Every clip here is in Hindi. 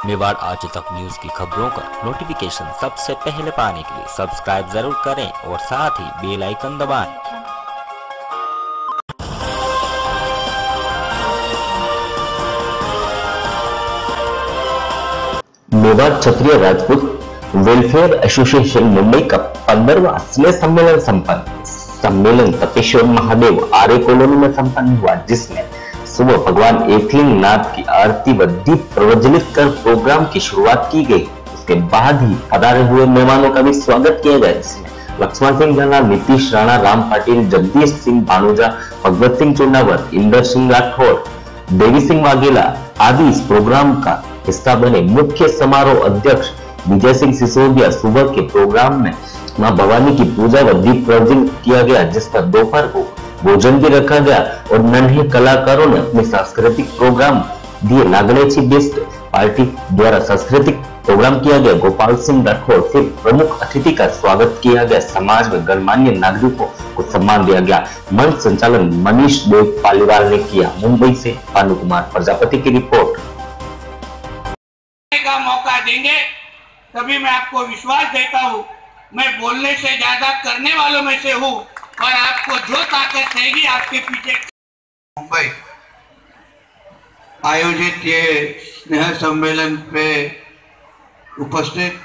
मेवाड़ आज तक न्यूज की खबरों का नोटिफिकेशन सबसे पहले पाने के लिए सब्सक्राइब जरूर करें और साथ ही बेल आइकन दबाएं। मेवाड़ क्षत्रिय राजपूत वेलफेयर एसोसिएशन मुंबई का 15वां स्नेह सम्मेलन संपन्न। सम्मेलन तपेश्वर महादेव आर्य कॉलोनी में संपन्न हुआ, जिसमें सुबह भगवान एकलिंगनाथ की आरती व दीप प्रज्वलित कर प्रोग्राम की शुरुआत की गई। उसके बाद ही पधारे हुए मेहमानों का भी स्वागत किया गया, जिसमें लक्ष्मण सिंह झाला, नीतीश राणा, राम पाटिल, जगदीश सिंह भानुजा, भगवत सिंह चुंडावर, इंदर सिंह राठौर, देवी सिंह वाघेला आदि इस प्रोग्राम का हिस्सा बने। मुख्य समारोह अध्यक्ष विजय सिंह सिसोदिया सुबह के प्रोग्राम में मां भवानी की पूजा व दीप प्रज्वलित किया गया, जिस पर दोपहर को भोजन भी रखा गया और नन्हे कलाकारों ने अपने सांस्कृतिक प्रोग्राम दिए। नागलेची बेस्ट पार्टी द्वारा सांस्कृतिक प्रोग्राम किया गया। गोपाल सिंह राठौर फिर प्रमुख अतिथि का स्वागत किया गया। समाज में गणमान्य नागरिकों को सम्मान दिया गया। मंच संचालन मनीष देव पालीवाल ने किया। मुंबई से भानु कुमार प्रजापति की रिपोर्ट। का मौका देंगे तभी मैं आपको विश्वास देता हूँ। मैं बोलने से ज्यादा करने वालों में से हूँ और आपको जो ताकत रहेगी आपके पीछे। मुंबई आयोजित ये स्नेह सम्मेलन पे उपस्थित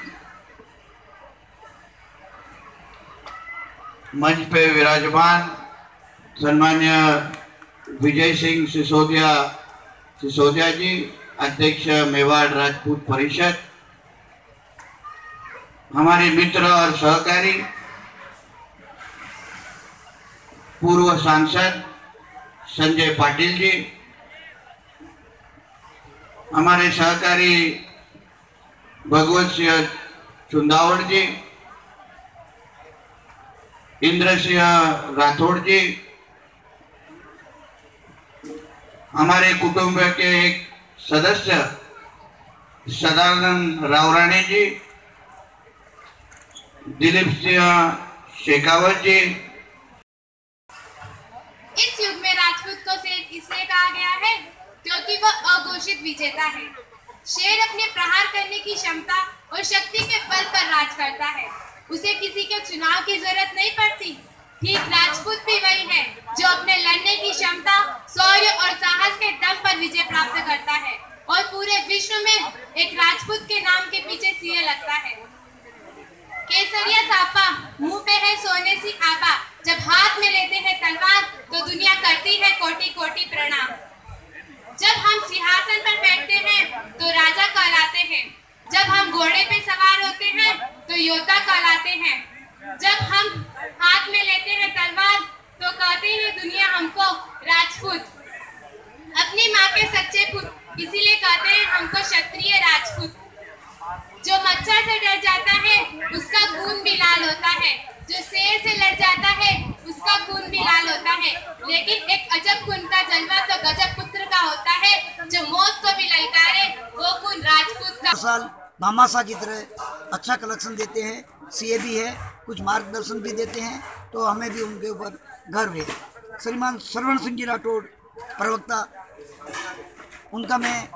मंच पे विराजमान सम्मान्य विजय सिंह सिसोदिया जी, अध्यक्ष मेवाड़ राजपूत परिषद, हमारे मित्र और सहकारी पूर्व सांसद संजय पाटिल जी, हमारे सहकारी भगवत सिंह चुंडावर जी, इंद्र सिंह राठौड़ जी, हमारे कुटुंब के एक सदस्य सदानंद रावराणे जी, दिलीप सिंह शेखावत जी। इस युग में राजपूत को शेर इसलिए कहा गया है क्योंकि वह अघोषित विजेता है। शेर अपने प्रहार करने की क्षमता और शक्ति के बल पर राज करता है। उसे किसी के चुनाव की जरूरत नहीं पड़ती। ठीक राजपूत भी वही है जो अपने लड़ने की क्षमता, शौर्य और साहस के दम पर विजय प्राप्त करता है और पूरे विश्व में एक राजपूत के नाम के पीछे सिरे लगता है। केसरिया सापा मुंह पे है सोने सी आपा, जब हाथ में लेते हैं तलवार तो दुनिया करती है कोटि कोटि प्रणाम। जब हम सिंहासन पर बैठते हैं तो राजा कहलाते हैं, जब हम घोड़े पे सवार होते हैं तो योद्धा कहलाते हैं, जब हम हाथ में लेते हैं तलवार तो कहते हैं दुनिया हमको राजपूत। अपनी माँ के सच्चे पुत्र इसीलिए कहते हैं हमको क्षत्रिय राजपूत। जो मच्छर से डर जाता है उसका खून भी लाल होता है, जो शेर से लड़ जाता है उसका खून भी लाल होता है, लेकिन एक अजब खून का जलवा तो गजब पुत्र का होता है, जो मौत को भी ललकारे वो खून राजपूत का। साल भामाशाह की तरह अच्छा कलेक्शन देते हैं, सीए भी है, कुछ मार्गदर्शन भी देते हैं, तो हमें भी उनके ऊपर गर्व है। श्रीमान श्रवण सिंह जी राठौड़ प्रवक्ता, उनका मैं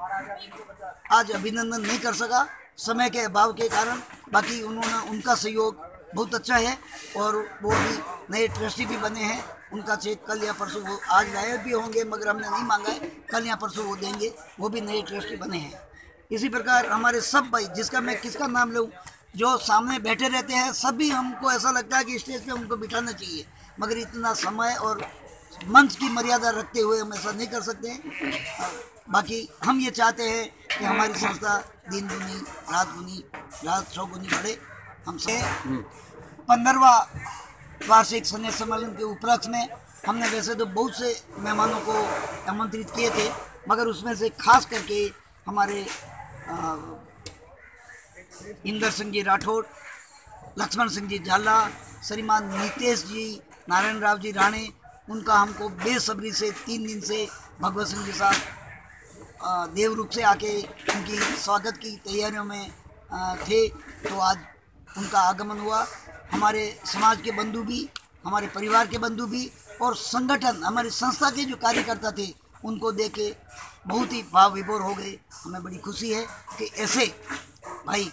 आज अभिनंदन नहीं कर सका समय के अभाव के कारण। बाकी उनका सहयोग बहुत अच्छा है और वो भी नए ट्रस्टी भी बने हैं। उनका चेक कल या परसों वो आज लाए भी होंगे, मगर हमने नहीं मांगा है, कल या परसों वो देंगे। वो भी नए ट्रस्टी बने हैं। इसी प्रकार हमारे सब भाई, जिसका मैं किसका नाम लूँ, जो सामने बैठे रहते हैं, सभी हमको ऐसा लगता है कि स्टेज पे उनको बिठाना चाहिए, मगर इतना समय और मंच की मर्यादा रखते हुए हम ऐसा नहीं कर सकते हैं। बाकी हम ये चाहते हैं कि हमारी संस्था दिन दुनी रात चौगुनी बढ़े। हमसे 15वां वार्षिक स्नेह सम्मेलन के उपलक्ष्य में हमने वैसे तो बहुत से मेहमानों को आमंत्रित किए थे, मगर उसमें से खास करके हमारे इंदर सिंह जी राठौड़, लक्ष्मण सिंह जी झाला, श्रीमान नीतीश जी, नारायण राव जी राणे, उनका हमको बेसब्री से 3 दिन से भगवत सिंह के साथ देव रूप से आके उनकी स्वागत की तैयारियों में थे, तो आज उनका आगमन हुआ। हमारे समाज के बंधु भी, हमारे परिवार के बंधु भी और संगठन, हमारी संस्था के जो कार्यकर्ता थे, उनको देके बहुत ही भाव विभोर हो गए। हमें बड़ी खुशी है कि ऐसे भाई,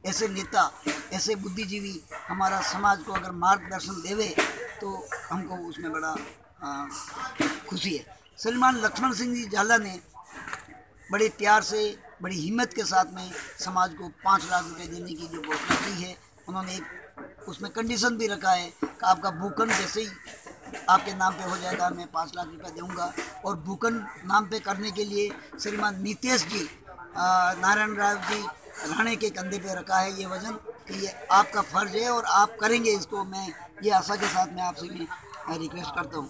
ऐसे नेता, ऐसे बुद्धिजीवी हमारा समाज को अगर मार्गदर्शन देवे तो हमको उसमें बड़ा खुशी है। श्रीमान लक्ष्मण सिंह जी झाला ने बड़े प्यार से, बड़ी हिम्मत के साथ में समाज को 5 लाख रुपए देने की जो घोषणा की है, उन्होंने एक उसमें कंडीशन भी रखा है कि आपका भूखंड जैसे ही आपके नाम पे हो जाएगा मैं 5 लाख रुपए दूंगा। और भूखंड नाम पे करने के लिए श्रीमान नीतीश जी, नारायण राव जी राणे के कंधे पे रखा है ये वजन कि ये आपका फर्ज है और आप करेंगे इसको। मैं ये आशा के साथ मैं आपसे मैं रिक्वेस्ट करता हूँ।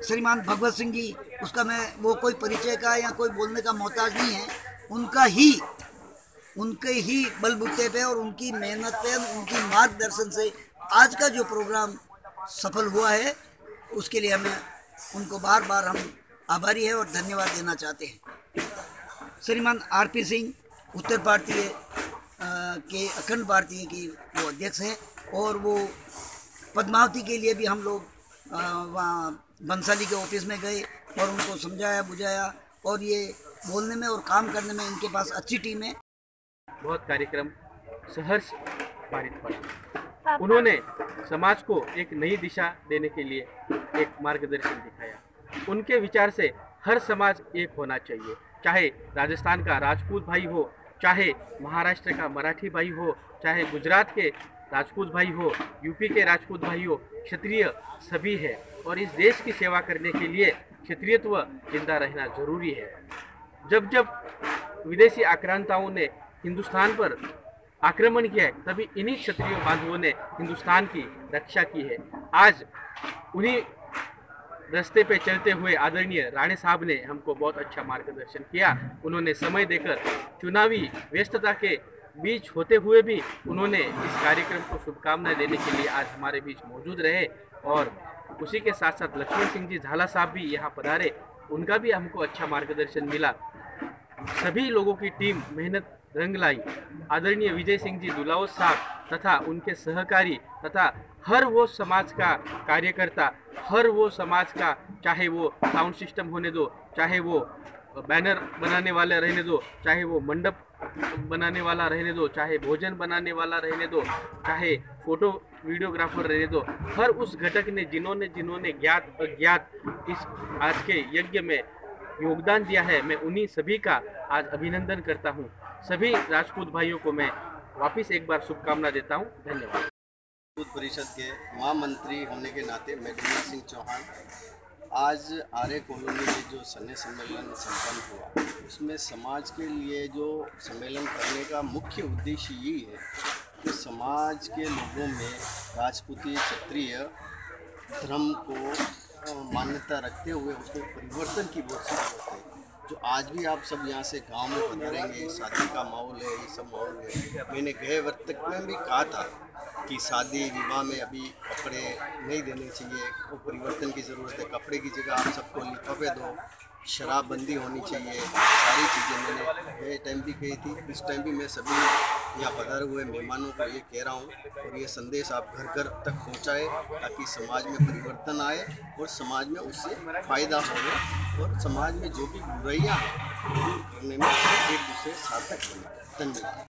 श्रीमान भगवत सिंह जी, उसका मैं वो कोई परिचय का या कोई बोलने का मोहताज नहीं है। उनके ही बलबूते पे और उनकी मेहनत पे, उनकी मार्गदर्शन से आज का जो प्रोग्राम सफल हुआ है, उसके लिए हमें उनको बार बार हम आभारी है और धन्यवाद देना चाहते हैं। श्रीमान आरपी सिंह, उत्तर भारतीय के अखंड भारतीय की वो अध्यक्ष हैं और वो पद्मावती के लिए भी हम लोग वहाँ बंसाली के ऑफिस में गए और उनको समझाया बुझाया और ये बोलने में और काम करने में इनके पास अच्छी टीम है। बहुत कार्यक्रम सहर्ष पारित पड़ा। उन्होंने समाज को एक नई दिशा देने के लिए एक मार्गदर्शन दिखाया। उनके विचार से हर समाज एक होना चाहिए, चाहे राजस्थान का राजपूत भाई हो, चाहे महाराष्ट्र का मराठी भाई हो, चाहे गुजरात के राजपूत भाई हो, यूपी के राजपूत भाई हो, क्षत्रिय सभी है। और इस देश की सेवा करने के लिए क्षत्रियत्व जिंदा रहना जरूरी है। जब जब विदेशी आक्रांताओं ने हिंदुस्तान पर आक्रमण किया है, तभी इन्हीं क्षत्रिय बांधवों ने हिंदुस्तान की रक्षा की है। आज उन्हीं रास्ते पे चलते हुए आदरणीय राणे साहब ने हमको बहुत अच्छा मार्गदर्शन किया। उन्होंने समय देकर चुनावी व्यस्तता के बीच होते हुए भी उन्होंने इस कार्यक्रम को शुभकामनाएं देने के लिए आज हमारे बीच मौजूद रहे। और उसी के साथ साथ लक्ष्मण सिंह जी झाला साहब भी यहाँ पधारे, उनका भी हमको अच्छा मार्गदर्शन मिला। सभी लोगों की टीम मेहनत रंग लाई। आदरणीय विजय सिंह जी दुलावत साहब तथा उनके सहकारी तथा हर वो समाज का कार्यकर्ता, हर वो समाज का, चाहे वो साउंड सिस्टम होने दो, चाहे वो बैनर बनाने वाले रहने दो, चाहे वो मंडप बनाने वाला रहने दो, चाहे भोजन बनाने वाला रहने दो, चाहे फोटो वीडियोग्राफर रहने दो, हर उस घटक ने जिन्होंने ज्ञात अज्ञात इस आज के यज्ञ में योगदान दिया है, मैं उन्हीं सभी का आज अभिनंदन करता हूँ। सभी राजपूत भाइयों को मैं वापस एक बार शुभकामना देता हूँ। धन्यवाद। राजपूत परिषद के महामंत्री होने के नाते मैं गुरमीत सिंह चौहान, आज आर्य कॉलोनी में जो सन्य सम्मेलन संपन्न हुआ, उसमें समाज के लिए जो सम्मेलन करने का मुख्य उद्देश्य यही है कि समाज के लोगों में राजपूती क्षत्रिय धर्म को मान्यता रखते हुए उसमें परिवर्तन की बहुत ज़रूरत है। जो आज भी आप सब यहाँ से गांव में पधारेंगे, शादी का माहौल है, ये सब माहौल है। मैंने गए वक्त में भी कहा था कि शादी विवाह में अभी कपड़े नहीं देने चाहिए, वो परिवर्तन की ज़रूरत है। कपड़े की जगह आप सबको लिफाफे दो, शराबबंदी होनी चाहिए, सारी चीज़ें मैंने गए टाइम भी कही थी। इस टाइम भी मैं सभी यहाँ पधारे हुए मेहमानों को ये कह रहा हूँ और ये संदेश आप घर घर तक पहुँचाए ताकि समाज में परिवर्तन आए और समाज में उससे फ़ायदा हो और समाज में जो भी बुराइयाँ हैं दूर करने में एक दूसरे सार्थक बने। धन्यवाद।